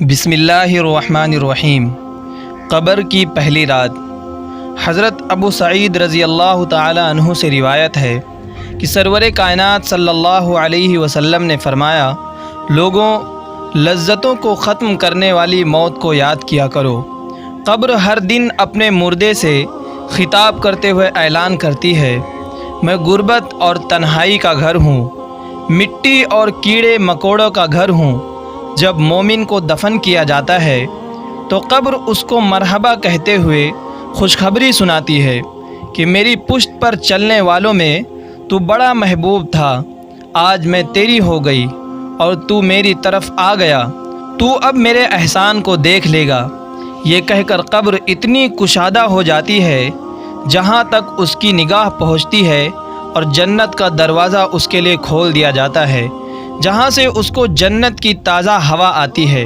بسم اللہ الرحمن الرحیم۔ قبر کی پہلی رات۔ حضرت ابو سعید رضی اللہ تعالی عنہ سے روایت ہے کہ سرور کائنات صلی اللہ علیہ وسلم نے فرمایا، لوگوں، لذتوں کو ختم کرنے والی موت کو یاد کیا کرو۔ قبر ہر دن اپنے مردے سے خطاب کرتے ہوئے اعلان کرتی ہے، میں غربت اور تنہائی کا گھر ہوں، مٹی اور کیڑے مکوڑوں کا گھر ہوں۔ جب مومن کو دفن کیا جاتا ہے تو قبر اس کو مرحبا کہتے ہوئے خوشخبری سناتی ہے کہ میری پشت پر چلنے والوں میں تو بڑا محبوب تھا، آج میں تیری ہو گئی اور تو میری طرف آ گیا، تو اب میرے احسان کو دیکھ لے گا۔ یہ کہہ کر قبر اتنی کشادہ ہو جاتی ہے جہاں تک اس کی نگاہ پہنچتی ہے، اور جنت کا دروازہ اس کے لیے کھول دیا جاتا ہے جہاں سے اس کو جنت کی تازہ ہوا آتی ہے۔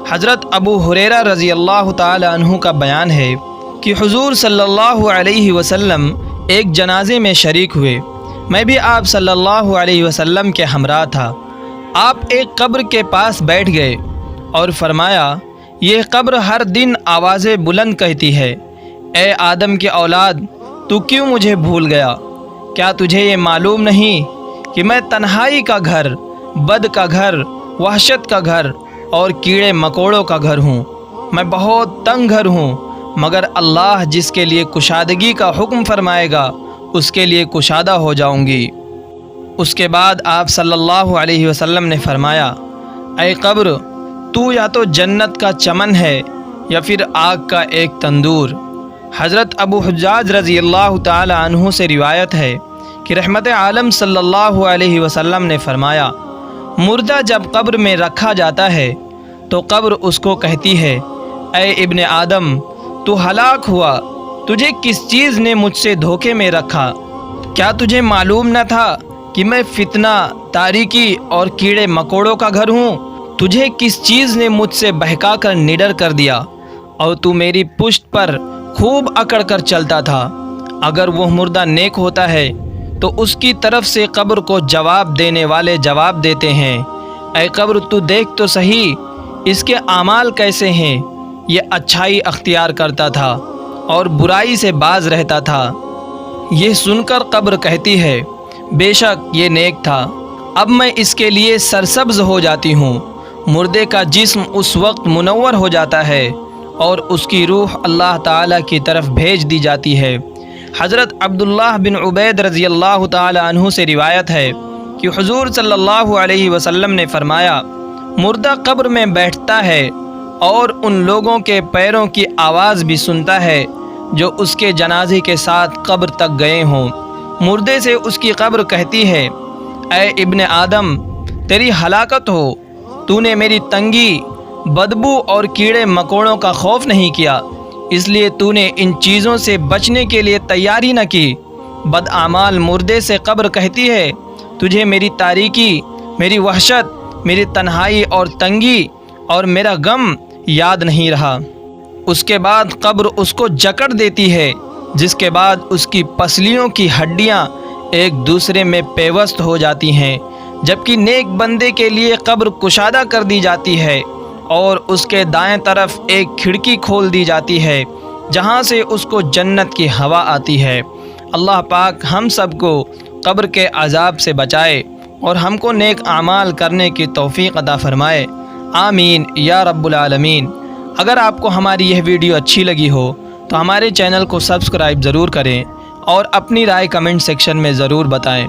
حضرت ابو ہریرہ رضی اللہ تعالی عنہ کا بیان ہے کہ حضور صلی اللہ علیہ وسلم ایک جنازے میں شریک ہوئے، میں بھی آپ صلی اللہ علیہ وسلم کے ہمراہ تھا۔ آپ ایک قبر کے پاس بیٹھ گئے اور فرمایا، یہ قبر ہر دن آوازیں بلند کہتی ہے، اے آدم کے اولاد، تو کیوں مجھے بھول گیا؟ کیا تجھے یہ معلوم نہیں کہ میں تنہائی کا گھر، بد کا گھر، وحشت کا گھر اور کیڑے مکوڑوں کا گھر ہوں؟ میں بہت تنگ گھر ہوں، مگر اللہ جس کے لیے کشادگی کا حکم فرمائے گا اس کے لیے کشادہ ہو جاؤں گی۔ اس کے بعد آپ صلی اللہ علیہ وسلم نے فرمایا، اے قبر، تو یا تو جنت کا چمن ہے یا پھر آگ کا ایک تندور۔ حضرت ابو حجاج رضی اللہ تعالی عنہ سے روایت ہے کہ رحمت عالم صلی اللہ علیہ وسلم نے فرمایا، مردہ جب قبر میں رکھا جاتا ہے تو قبر اس کو کہتی ہے، اے ابن آدم، تو ہلاک ہوا، تجھے کس چیز نے مجھ سے دھوکے میں رکھا؟ کیا تجھے معلوم نہ تھا کہ میں فتنہ، تاریکی اور کیڑے مکوڑوں کا گھر ہوں؟ تجھے کس چیز نے مجھ سے بہکا کر نڈر کر دیا اور تو میری پشت پر خوب اکڑ کر چلتا تھا؟ اگر وہ مردہ نیک ہوتا ہے تو اس کی طرف سے قبر کو جواب دینے والے جواب دیتے ہیں، اے قبر، تو دیکھ تو صحیح اس کے اعمال کیسے ہیں، یہ اچھائی اختیار کرتا تھا اور برائی سے باز رہتا تھا۔ یہ سن کر قبر کہتی ہے، بے شک یہ نیک تھا، اب میں اس کے لیے سرسبز ہو جاتی ہوں۔ مردے کا جسم اس وقت منور ہو جاتا ہے اور اس کی روح اللہ تعالیٰ کی طرف بھیج دی جاتی ہے۔ حضرت عبداللہ بن عبید رضی اللہ تعالی عنہ سے روایت ہے کہ حضور صلی اللہ علیہ وسلم نے فرمایا، مردہ قبر میں بیٹھتا ہے اور ان لوگوں کے پیروں کی آواز بھی سنتا ہے جو اس کے جنازے کے ساتھ قبر تک گئے ہوں۔ مردے سے اس کی قبر کہتی ہے، اے ابن آدم، تیری ہلاکت ہو، تو نے میری تنگی، بدبو اور کیڑے مکوڑوں کا خوف نہیں کیا، اس لیے تو نے ان چیزوں سے بچنے کے لیے تیاری نہ کی۔ بدعمال مردے سے قبر کہتی ہے، تجھے میری تاریکی، میری وحشت، میری تنہائی اور تنگی اور میرا غم یاد نہیں رہا۔ اس کے بعد قبر اس کو جکڑ دیتی ہے، جس کے بعد اس کی پسلیوں کی ہڈیاں ایک دوسرے میں پیوست ہو جاتی ہیں، جبکہ نیک بندے کے لیے قبر کشادہ کر دی جاتی ہے اور اس کے دائیں طرف ایک کھڑکی کھول دی جاتی ہے جہاں سے اس کو جنت کی ہوا آتی ہے۔ اللہ پاک ہم سب کو قبر کے عذاب سے بچائے اور ہم کو نیک اعمال کرنے کی توفیق عطا فرمائے، آمین یا رب العالمین۔ اگر آپ کو ہماری یہ ویڈیو اچھی لگی ہو تو ہمارے چینل کو سبسکرائب ضرور کریں اور اپنی رائے کمنٹ سیکشن میں ضرور بتائیں۔